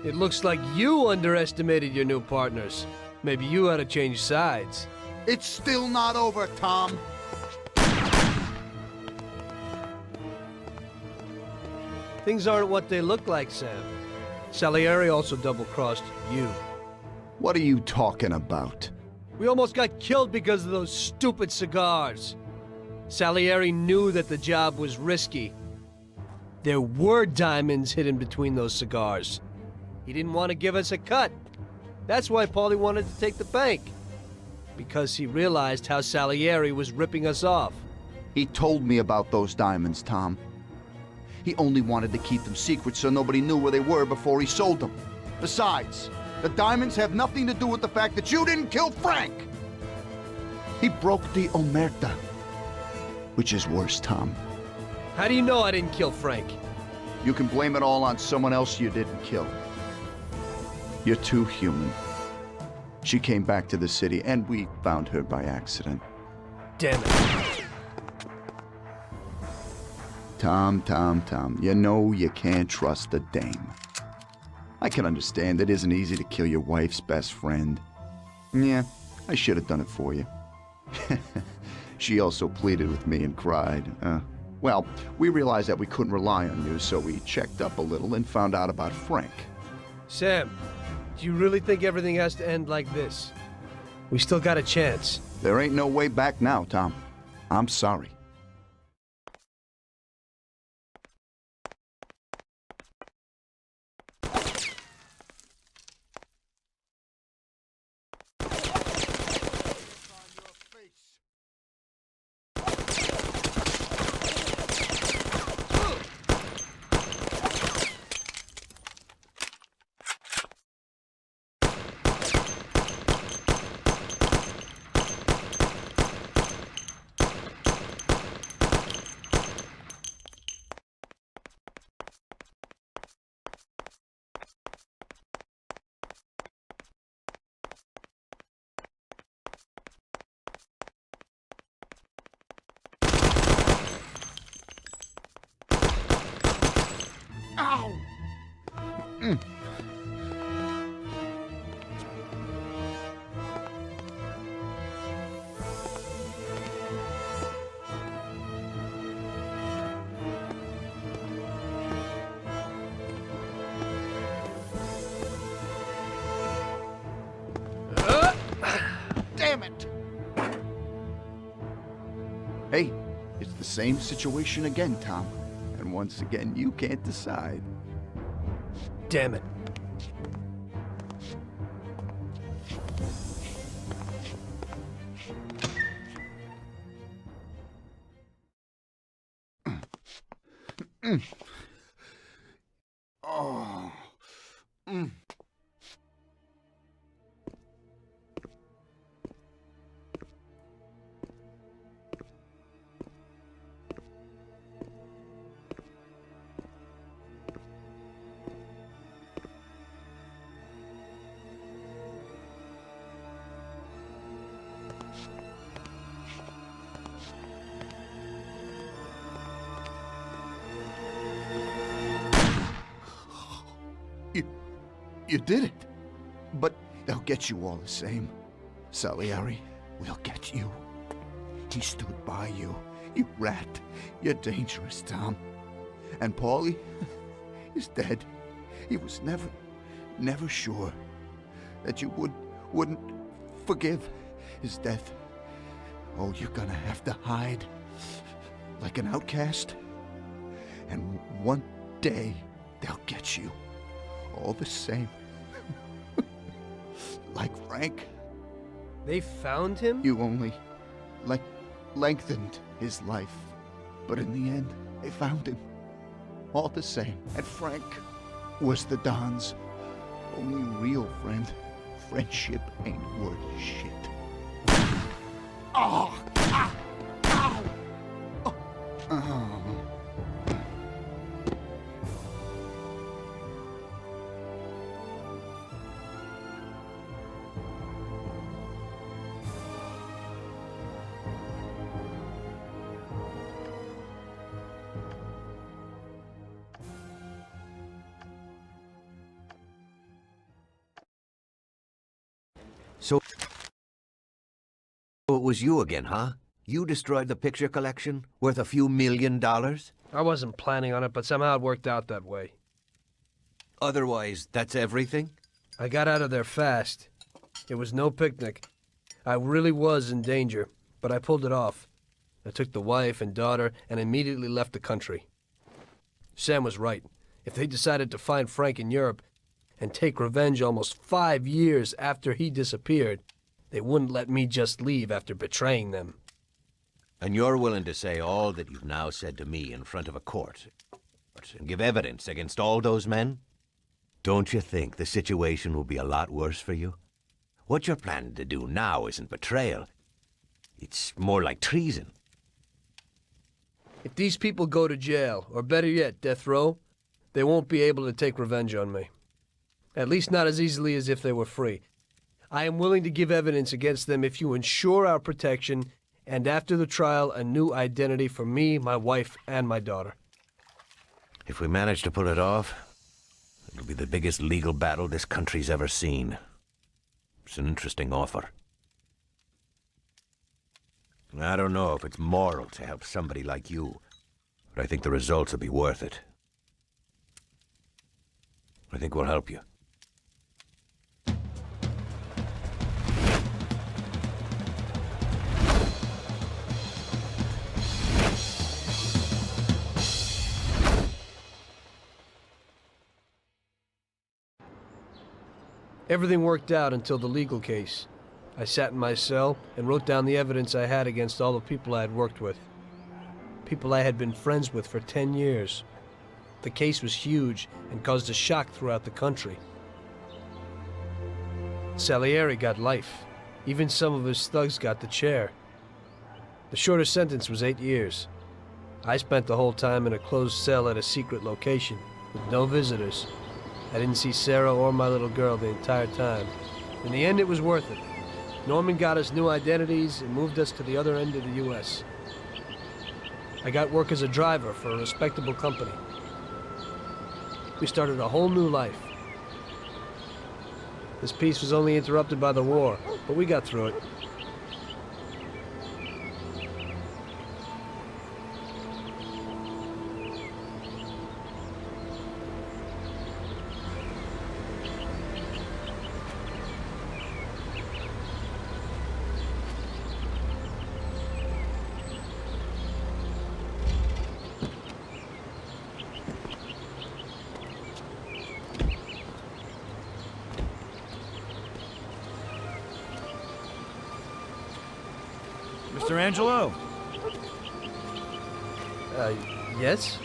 It looks like you underestimated your new partners. Maybe you ought to change sides. It's still not over, Tom. Things aren't what they look like, Sam. Salieri also double-crossed you. What are you talking about? We almost got killed because of those stupid cigars. Salieri knew that the job was risky. There were diamonds hidden between those cigars. He didn't want to give us a cut. That's why Paulie wanted to take the bank. Because he realized how Salieri was ripping us off. He told me about those diamonds, Tom. He only wanted to keep them secret so nobody knew where they were before he sold them. Besides, the diamonds have nothing to do with the fact that you didn't kill Frank. He broke the omerta, which is worse, Tom. How do you know I didn't kill Frank? You can blame it all on someone else you didn't kill. You're too human. She came back to the city, and we found her by accident. Damn it. Tom, you know you can't trust the dame. I can understand it isn't easy to kill your wife's best friend. Yeah, I should have done it for you. She also pleaded with me and cried. Well, we realized that we couldn't rely on you, so we checked up a little and found out about Frank. Sam, do you really think everything has to end like this? We still got a chance. There ain't no way back now, Tom. I'm sorry. Ow! Damn it! Hey, it's the same situation again, Tom. And once again, you can't decide. Damn it. Oh. You did it. But they'll get you all the same. Salieri will get you. He stood by you. You rat. You're dangerous, Tom. And Paulie is dead. He was never sure that you wouldn't forgive his death. Oh, you're gonna have to hide like an outcast. And one day they'll get you. All the same. Like Frank. They found him? You only, lengthened his life. But in the end, they found him. All the same. And Frank was the Don's only real friend. Friendship ain't worth shit. Oh! Ah! Ow! Oh! Oh. So it was you again, huh? You destroyed the picture collection, worth a few $1 million? I wasn't planning on it, but somehow it worked out that way. Otherwise, that's everything? I got out of there fast. It was no picnic. I really was in danger, but I pulled it off. I took the wife and daughter and immediately left the country. Sam was right. If they decided to find Frank in Europe and take revenge almost 5 years after he disappeared, they wouldn't let me just leave after betraying them. And you're willing to say all that you've now said to me in front of a court, and give evidence against all those men? Don't you think the situation will be a lot worse for you? What you're planning to do now isn't betrayal. It's more like treason. If these people go to jail, or better yet, death row, they won't be able to take revenge on me. At least not as easily as if they were free. I am willing to give evidence against them if you ensure our protection, and after the trial, a new identity for me, my wife, and my daughter. If we manage to pull it off, it'll be the biggest legal battle this country's ever seen. It's an interesting offer. I don't know if it's moral to help somebody like you, but I think the results will be worth it. I think we'll help you. Everything worked out until the legal case. I sat in my cell and wrote down the evidence I had against all the people I had worked with. People I had been friends with for 10 years. The case was huge and caused a shock throughout the country. Salieri got life. Even some of his thugs got the chair. The shortest sentence was 8 years. I spent the whole time in a closed cell at a secret location, with no visitors. I didn't see Sarah or my little girl the entire time. In the end, it was worth it. Norman got us new identities and moved us to the other end of the U.S. I got work as a driver for a respectable company. We started a whole new life. This peace was only interrupted by the war, but we got through it. Mr. Angelo. Yes?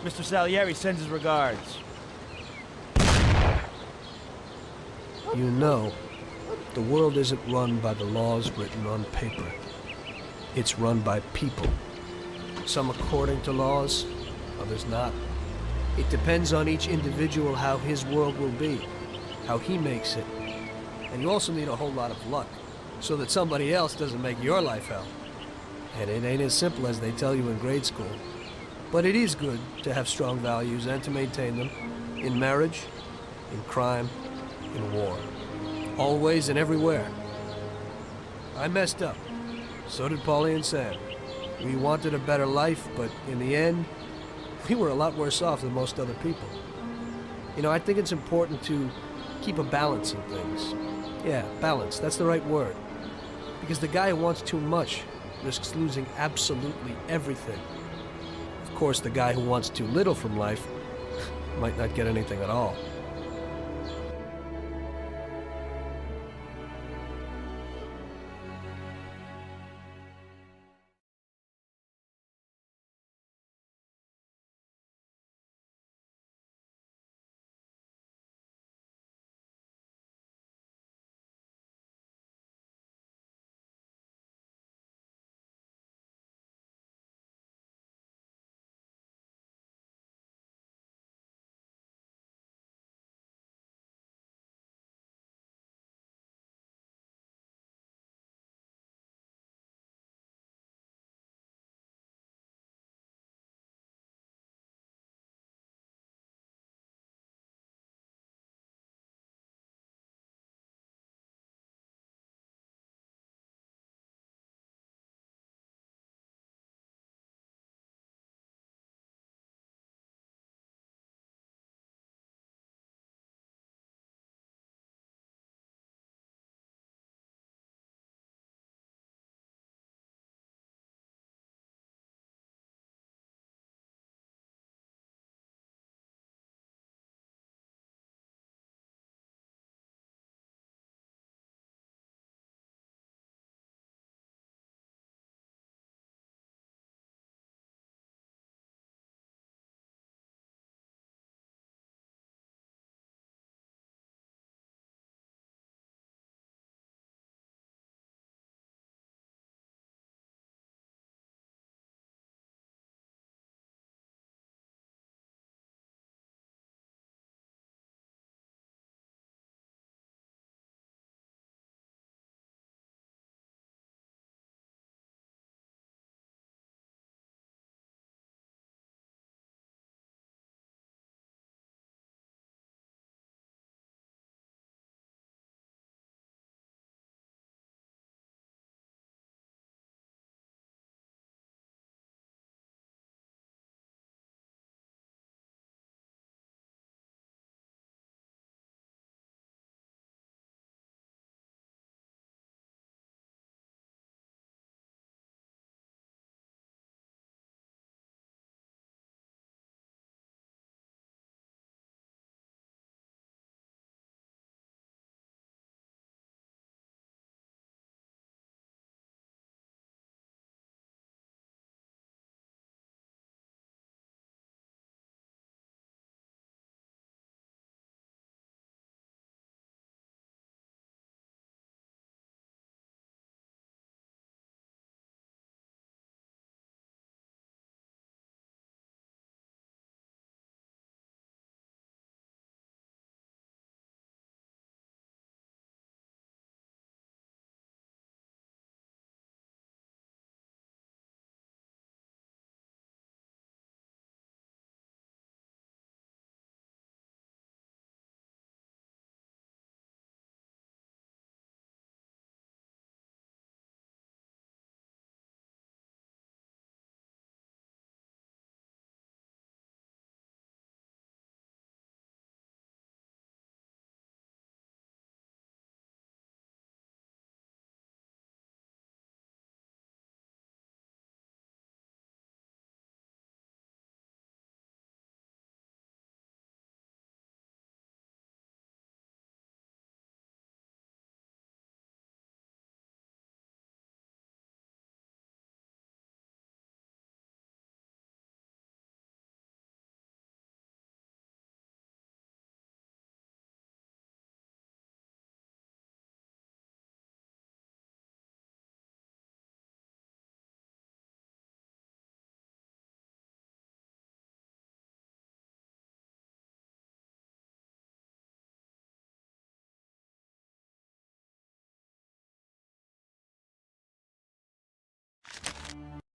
Mr. Salieri sends his regards. You know, the world isn't run by the laws written on paper. It's run by people. Some according to laws, others not. It depends on each individual how his world will be, how he makes it. And you also need a whole lot of luck, so that somebody else doesn't make your life hell. And it ain't as simple as they tell you in grade school. But it is good to have strong values and to maintain them, in marriage, in crime, in war. Always and everywhere. I messed up. So did Paulie and Sam. We wanted a better life, but in the end, we were a lot worse off than most other people. You know, I think it's important to keep a balance in things. Yeah, balance, that's the right word. Because the guy who wants too much risks losing absolutely everything. Of course, the guy who wants too little from life might not get anything at all.